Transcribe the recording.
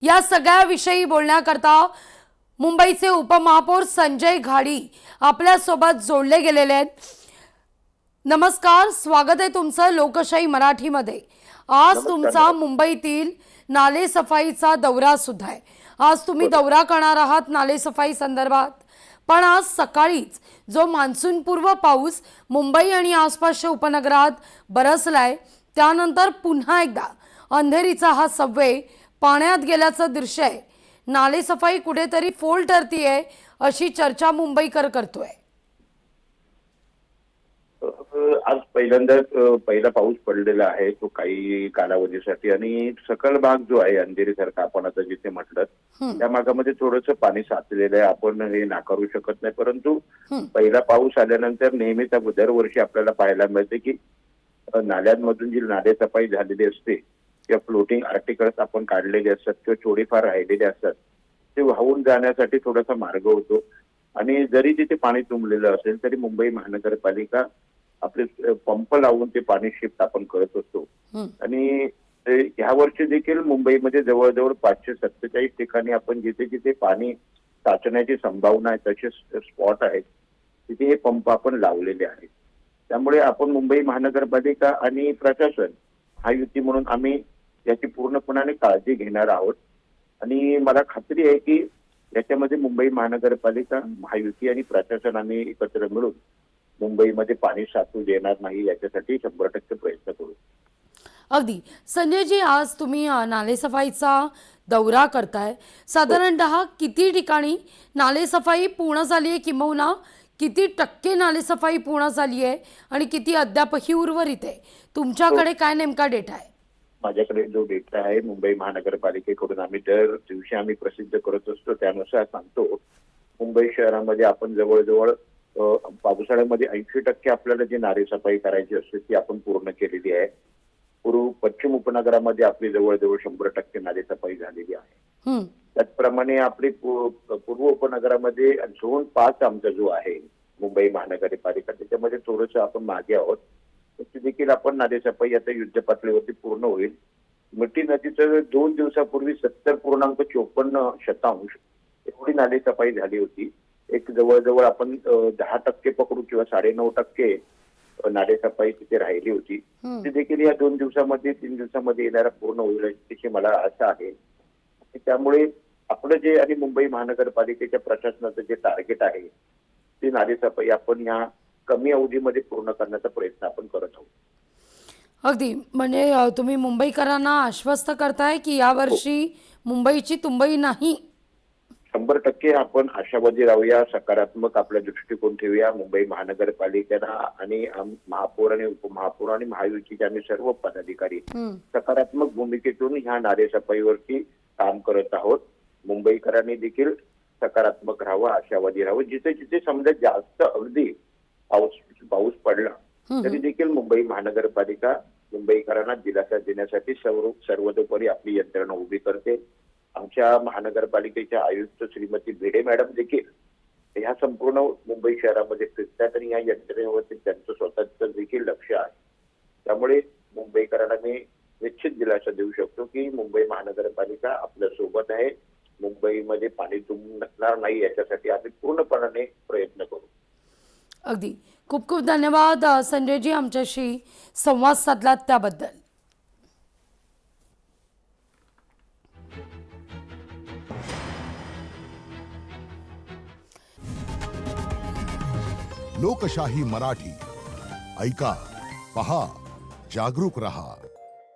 या सगळ्याविषयी बोलण्याकरता मुंबईचे उपमहापौर संजय घाडी आपल्या सोबत जोडले गेलेले आहेत। नमस्कार, स्वागत आहे तुमचं लोकशाही मराठीमध्ये। आज तुमचा मुंबईतील नाले सफाईचा दौरा सुद्धा आहे। आज तुम्ही दौरा करणार आहात नाले सफाई संदर्भात। पण आज सकाळीच जो मान्सूनपूर्व पाऊस मुंबई आणि आसपासच्या उपनगरात बरसलाय, त्यानंतर पुन्हा एकदा अंधेरीचा हा सबवे पाण्यात गेल्याचं दृश्य आहे। नाले सफाई कुठेतरी फोल ठरतीये अशी चर्चा मुंबईकर करतोय। आज पहिला पाऊस पडलेला आहे तो काही कालावधीसाठी आणि सकल भाग जो आहे अंधेरीसारखा आपण आता जिथे म्हटलं त्या भागामध्ये थोडंसं पाणी साचलेलं आहे। आपण हे नाकारू शकत नाही, परंतु पहिला पाऊस आल्यानंतर नेहमीच दरवर्षी आपल्याला पाहायला मिळते की नाल्यांमधून जी नाले सफाई झालेली असते किंवा फ्लोटिंग आर्टिकल्स आपण काढलेले असतात किंवा थोडीफार राहिलेले असतात ते वाहून जाण्यासाठी थोडासा मार्ग होतो। आणि जरी तिथे पाणी तुंबलेलं असेल तरी मुंबई महानगरपालिका आपले पंप लावून ते पाणी शिफ्ट आपण करत असतो। आणि ह्या वर्षी देखील मुंबईमध्ये जवळजवळ 547 ठिकाणी आपण जिथे जिथे पाणी साचण्याची संभावना आहे तसे स्पॉट आहेत तिथे हे पंप आपण लावलेले आहेत। त्यामुळे आपण मुंबई महानगरपालिका आणि प्रशासन महायुती म्हणून आम्ही याची पूर्णपणे काळजी घेणार आहोत। आणि मला खात्री आहे की याच्यामध्ये मुंबई महानगरपालिका महायुती आणि प्रशासन आम्ही एकत्र मिळून मुंबईमध्ये पाणी साचू देणार नाही याच्यासाठी 100% प्रयत्न करू। अगदी संजयजी, आज तुम्ही नाले सफाईचा दौरा करताय, साधारणतः किती ठिकाणी नाले सफाई पूर्ण झाली आहे, किंवा किती टक्के नाले सफाई पूर्ण झाली आहे आणि किती अद्यापही उर्वरित आहे? तुमच्याकडे काय नेमका डेटा आहे? माझ्याकडे जो डेटा आहे मुंबई महानगरपालिकेकडून आम्ही दर दिवशी आम्ही प्रसिद्ध करत असतो त्यानुसार सांगतो। मुंबई शहरामध्ये आपण जवळजवळ पावसाळ्यामध्ये 80% आपल्याला जी नाले सफाई करायची असते ती आपण पूर्ण केलेली आहे। पश्चिम उपनगरामध्ये आपली जवळजवळ 100% नाले सफाई झालेली आहे। त्याचप्रमाणे आपली पूर्व उपनगरामध्ये झोन 5 आमचा जो आहे मुंबई महानगरपालिका त्याच्यामध्ये थोडस आपण मागे आहोत। ती देखील आपण नाले सफाई आता युद्ध पातळीवरती पूर्ण होईल। मिठी नदीचं 2 दिवसापूर्वी 70.54% एवढी नाले सफाई झाली होती। एक जवळजवळ आपण 10% पकडू किंवा 9.5% नाले सफाई तिथे राहिली होती। ती देखील या 2 दिवसामध्ये 3 दिवसामध्ये येणारा पूर्ण होईल अशी मला आशा आहे। त्यामुळे आपलं जे आणि मुंबई महानगरपालिकेच्या प्रशासनाचं जे टार्गेट आहे ते नाले सफाई आपण या कमी अवधीमध्ये पूर्ण करण्याचा प्रयत्न आपण करत आहोत। अगदी, म्हणजे तुम्ही मुंबईकरांना आश्वस्त करताय की यावर्षी मुंबईची तुंबई नाही? 100% आपण आशावादी राहूया, सकारात्मक आपला दृष्टिकोन ठेवूया। मुंबई महानगरपालिकेला आणि महापौर आणि उपमहापौर आणि महायुतीचे आम्ही सर्व पदाधिकारी सकारात्मक भूमिकेतून ह्या नाले सफाईवरती काम करत आहोत। मुंबईकरांनी देखील सकारात्मक राहावं, आशावादी राहावं। जिथे जिथे समजा जास्त अगदी पाऊस पडला तरी देखील मुंबई महानगरपालिका मुंबईकरांना दिलासा देण्यासाठी सर्वतोपरी आपली यंत्रणा उभी करते। आमच्या महानगरपालिकेच्या आयुक्त श्रीमती भिडे मॅडम देखील ह्या संपूर्ण मुंबई शहरामध्ये फिरतात आणि या यंत्रणेवरती त्यांचं स्वतःच देखील लक्ष आहे। त्यामुळे मुंबईकरांना मी निश्चित दिलासा देऊ शकतो की मुंबई महानगरपालिका आपल्या सोबत आहे। मुंबईमध्ये पाणी तुंबणार नाही याच्यासाठी आम्ही पूर्णपणे प्रयत्न करू। अगदी, खूप खूप धन्यवाद संजयजी, आमच्याशी संवाद साधलात त्याबद्दल। लोकशाही मराठी ऐका, पहा, जागरूक रहा।